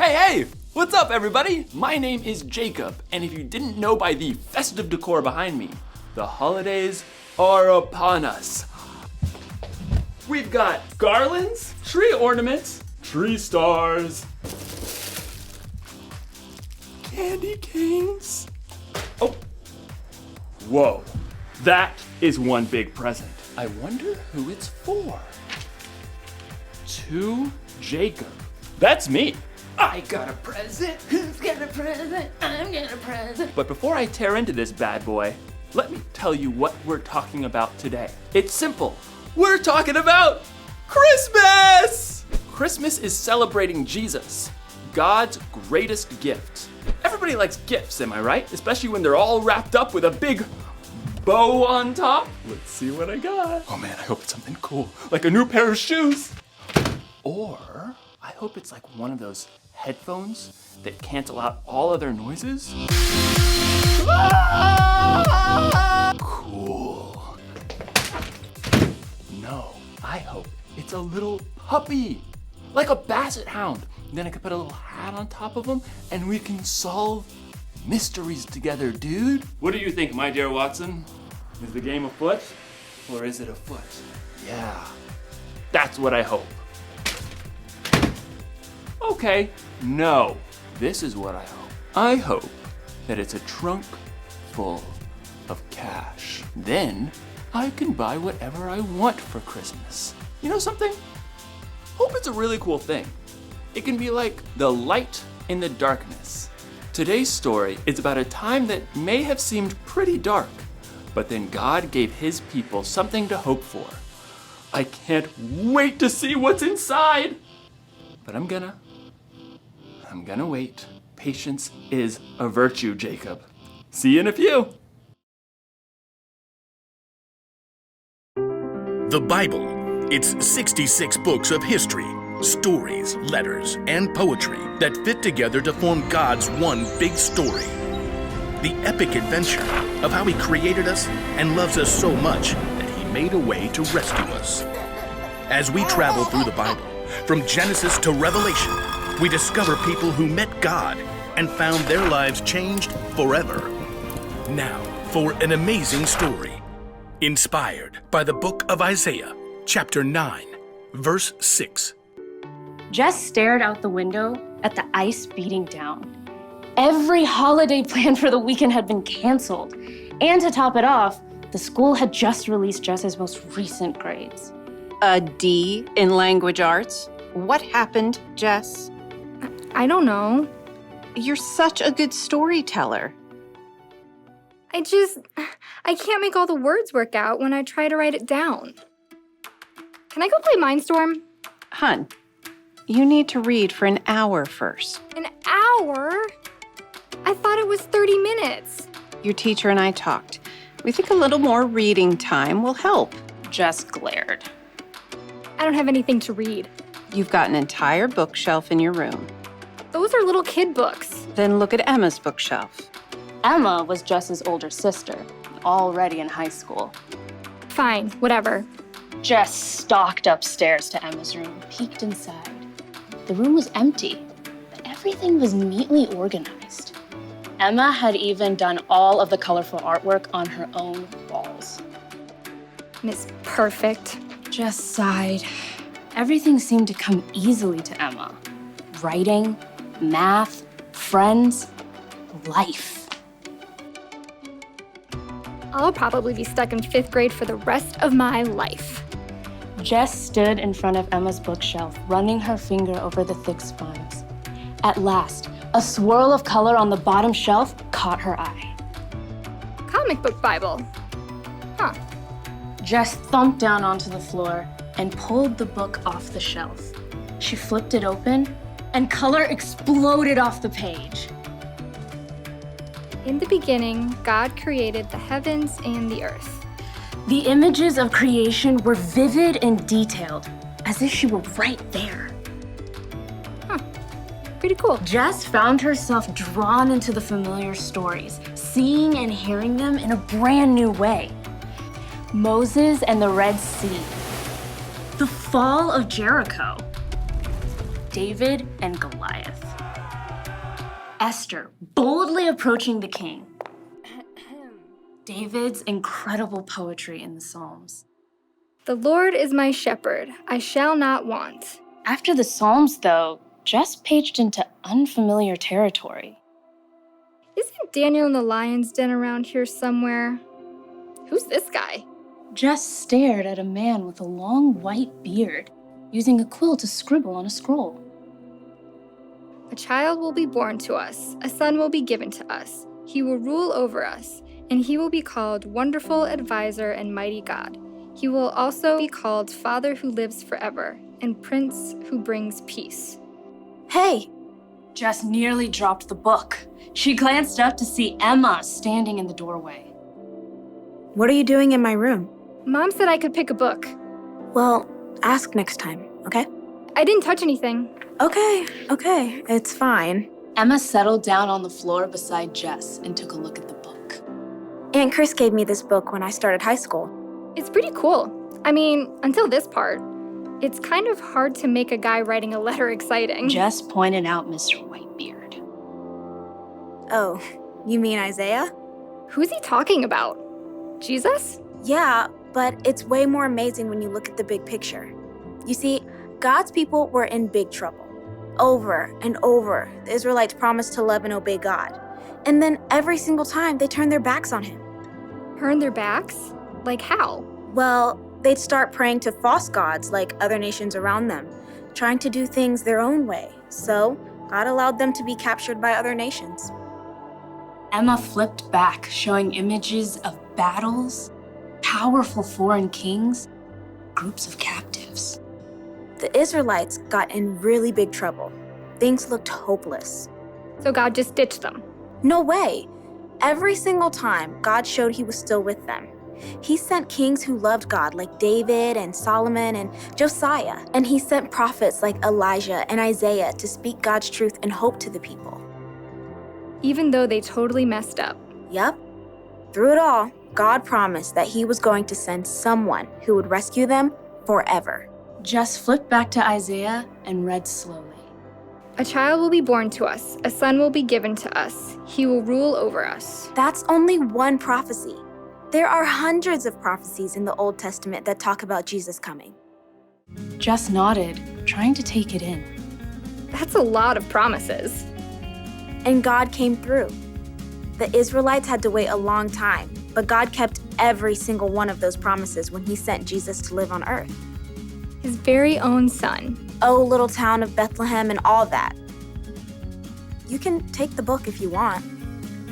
Hey! What's up, everybody? My name is Jacob, and if you didn't know by the festive decor behind me, the holidays are upon us. We've got garlands, tree ornaments, tree stars, candy canes. Oh, whoa, that is one big present. I wonder who it's for. To Jacob. That's me. I got a present. Who's got a present? I'm got a present. But before I tear into this bad boy, let me tell you what we're talking about today. It's simple. We're talking about Christmas! Christmas is celebrating Jesus, God's greatest gift. Everybody likes gifts, am I right? Especially when they're all wrapped up with a big bow on top. Let's see what I got. Oh man, I hope it's something cool, like a new pair of shoes. Or I hope it's like one of those headphones that cancel out all other noises. Cool. No, I hope it's a little puppy, like a basset hound. Then I could put a little hat on top of him and we can solve mysteries together, dude. What do you think, my dear Watson? Is the game afoot or is it afoot? Yeah, that's what I hope. Okay, no, this is what I hope. I hope that it's a trunk full of cash. Then I can buy whatever I want for Christmas. You know something? Hope it's a really cool thing. It can be like the light in the darkness. Today's story is about a time that may have seemed pretty dark, but then God gave his people something to hope for. I can't wait to see what's inside, but I'm gonna wait. Patience is a virtue, Jacob. See you in a few. The Bible. It's 66 books of history, stories, letters, and poetry that fit together to form God's one big story. The epic adventure of how he created us and loves us so much that he made a way to rescue us. As we travel through the Bible, from Genesis to Revelation, we discover people who met God and found their lives changed forever. Now, for an amazing story, inspired by the book of Isaiah, chapter 9, verse 6. Jess stared out the window at the ice beating down. Every holiday plan for the weekend had been canceled. And to top it off, the school had just released Jess's most recent grades. A D in language arts? What happened, Jess? I don't know. You're such a good storyteller. I can't make all the words work out when I try to write it down. Can I go play Mindstorm? Hun, you need to read for an hour first. An hour? I thought it was 30 minutes. Your teacher and I talked. We think a little more reading time will help. Jess glared. I don't have anything to read. You've got an entire bookshelf in your room. Those are little kid books. Then look at Emma's bookshelf. Emma was Jess's older sister, already in high school. Fine, whatever. Jess stalked upstairs to Emma's room, peeked inside. The room was empty, but everything was neatly organized. Emma had even done all of the colorful artwork on her own walls. Miss Perfect. Jess sighed. Everything seemed to come easily to Emma. Writing, math, friends, life. I'll probably be stuck in 5th grade for the rest of my life. Jess stood in front of Emma's bookshelf, running her finger over the thick spines. At last, a swirl of color on the bottom shelf caught her eye. Comic book Bible. Huh. Jess thumped down onto the floor and pulled the book off the shelf. She flipped it open, and color exploded off the page. In the beginning, God created the heavens and the earth. The images of creation were vivid and detailed, as if she were right there. Huh. Pretty cool. Jess found herself drawn into the familiar stories, seeing and hearing them in a brand new way. Moses and the Red Sea, the fall of Jericho, David and Goliath. Esther boldly approaching the king. David's incredible poetry in the Psalms. The Lord is my shepherd, I shall not want. After the Psalms, though, Jess paged into unfamiliar territory. Isn't Daniel in the lion's den around here somewhere? Who's this guy? Jess stared at a man with a long white beard, using a quill to scribble on a scroll. A child will be born to us, a son will be given to us. He will rule over us, and he will be called Wonderful Advisor and Mighty God. He will also be called Father who lives forever, and Prince who brings peace. Hey! Jess nearly dropped the book. She glanced up to see Emma standing in the doorway. What are you doing in my room? Mom said I could pick a book. Well, ask next time, okay? I didn't touch anything. Okay, it's fine. Emma settled down on the floor beside Jess and took a look at the book. Aunt Chris gave me this book when I started high school. It's pretty cool. I mean, until this part. It's kind of hard to make a guy writing a letter exciting. Jess pointed out Mr. Whitebeard. Oh, you mean Isaiah? Who's he talking about? Jesus? Yeah, but it's way more amazing when you look at the big picture. You see, God's people were in big trouble. Over and over, the Israelites promised to love and obey God. And then every single time, they turned their backs on him. Turned their backs? Like how? Well, they'd start praying to false gods like other nations around them, trying to do things their own way. So, God allowed them to be captured by other nations. Emma flipped back, showing images of battles, powerful foreign kings, groups of captives. The Israelites got in really big trouble. Things looked hopeless. So God just ditched them. No way! Every single time, God showed he was still with them. He sent kings who loved God like David and Solomon and Josiah, and he sent prophets like Elijah and Isaiah to speak God's truth and hope to the people. Even though they totally messed up. Yep. Through it all, God promised that he was going to send someone who would rescue them forever. Jess flipped back to Isaiah and read slowly. A child will be born to us, a son will be given to us. He will rule over us. That's only one prophecy. There are hundreds of prophecies in the Old Testament that talk about Jesus coming. Jess nodded, trying to take it in. That's a lot of promises. And God came through. The Israelites had to wait a long time, but God kept every single one of those promises when he sent Jesus to live on earth. His very own son. Oh, little town of Bethlehem and all that. You can take the book if you want.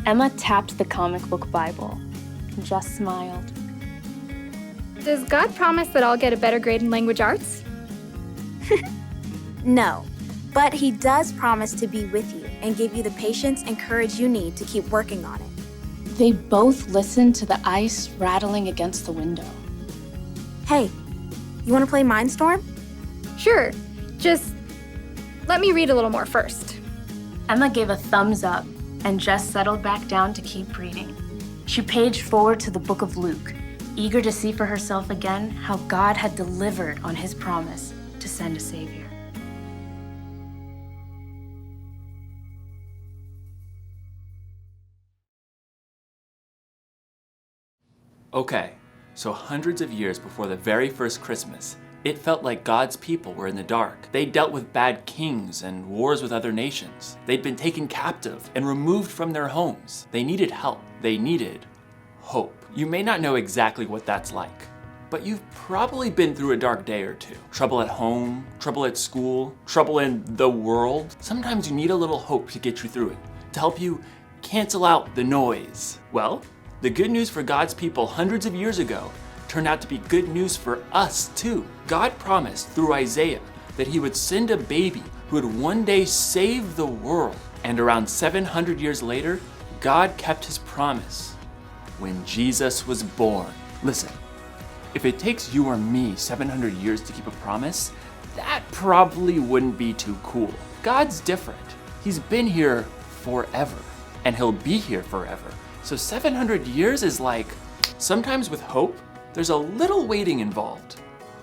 Emma tapped the comic book Bible. Jess smiled. Does God promise that I'll get a better grade in language arts? No, but he does promise to be with you and give you the patience and courage you need to keep working on it. They both listened to the ice rattling against the window. Hey, you want to play Mindstorm? Sure, just let me read a little more first. Emma gave a thumbs up, and Jess settled back down to keep reading. She paged forward to the book of Luke, eager to see for herself again how God had delivered on his promise to send a savior. Okay, so hundreds of years before the very first Christmas, it felt like God's people were in the dark. They dealt with bad kings and wars with other nations. They'd been taken captive and removed from their homes. They needed help. They needed hope. You may not know exactly what that's like, but you've probably been through a dark day or two. Trouble at home, trouble at school, trouble in the world. Sometimes you need a little hope to get you through it, to help you cancel out the noise. Well, the good news for God's people hundreds of years ago turned out to be good news for us too. God promised through Isaiah that he would send a baby who would one day save the world. And around 700 years later, God kept his promise when Jesus was born. Listen, if it takes you or me 700 years to keep a promise, that probably wouldn't be too cool. God's different. He's been here forever, and he'll be here forever. So 700 years is like, sometimes with hope, there's a little waiting involved.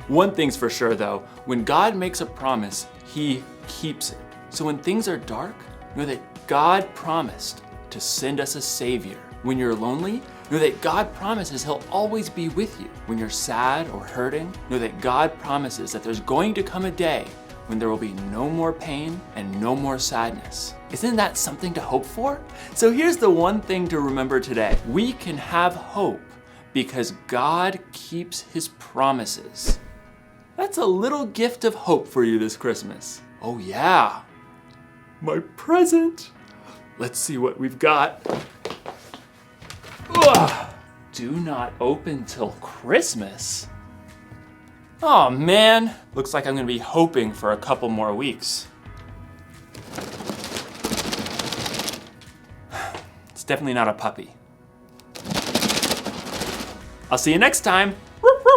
One thing's for sure though, when God makes a promise, he keeps it. So when things are dark, know that God promised to send us a Savior. When you're lonely, know that God promises He'll always be with you. When you're sad or hurting, know that God promises that there's going to come a day when there will be no more pain and no more sadness. Isn't that something to hope for? So here's the one thing to remember today. We can have hope because God keeps His promises. That's a little gift of hope for you this Christmas. Oh yeah, my present. Let's see what we've got. Ugh. Do not open till Christmas. Oh man, looks like I'm gonna be hoping for a couple more weeks. It's definitely not a puppy. I'll see you next time. Woof, woof.